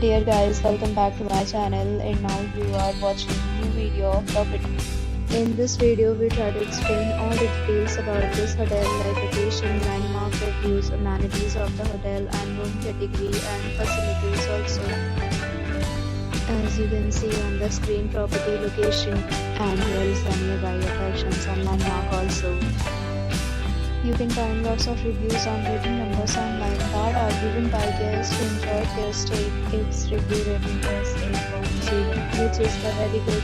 Dear guys, welcome back to my channel, and now you are watching a new video of property. In this video, we try to explain all the details about this hotel, like location, landmark, reviews, amenities of the hotel, and room category and facilities also. As you can see on the screen, property location, and here is the nearby attractions and landmark also. You can find lots of reviews on rating numbers online that are given by guests who enjoyed their stay. Its review rating is 8.0, which is very good.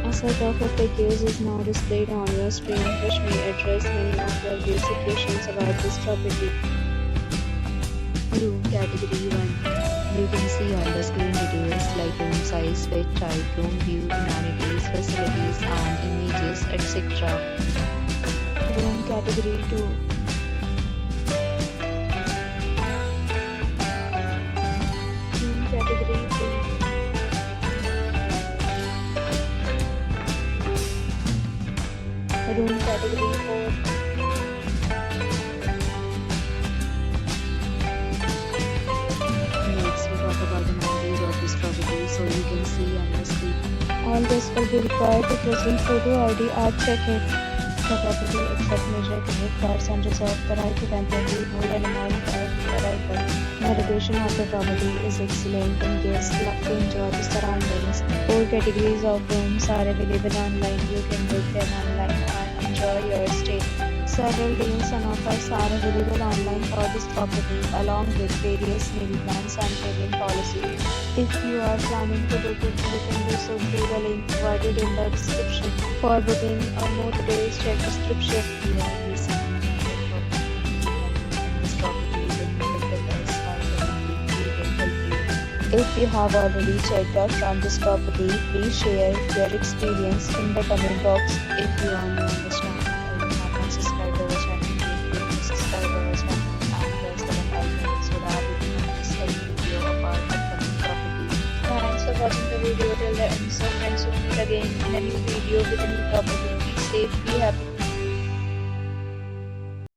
A set of FAQs is now displayed on your screen, which may address many of your basic questions about this property. Room category 1. You can see on the screen details like room size, bed type, room view, amenities, facilities, and images, etc. Room category 2. Room category 3. Room category 4. Next we talk about the amenities of this property, so you can see on the screen. All guests will be required to present photo ID at check-in. The property accepts major credit cards and reserves the right to temporarily hold an amount prior to arrival. The location of the property is excellent and guests love to enjoy the surroundings. 4 categories of rooms are available online. You can book them online and enjoy your stay. Several deals and offers are available online for this property, along with various meal plans and payment policies. If you are planning to book it, you can do so through the link provided in the description. For booking or more details, check description. If you have already checked out from this property, please share your experience in the comment box. If you are new on this channel, subscribe to our channel, subscribe to our channel and press the bell icon so that you do not miss any video of our upcoming property. Thanks for watching the video till the end. So friends, will meet again in a new video with a new property. Be safe, be happy.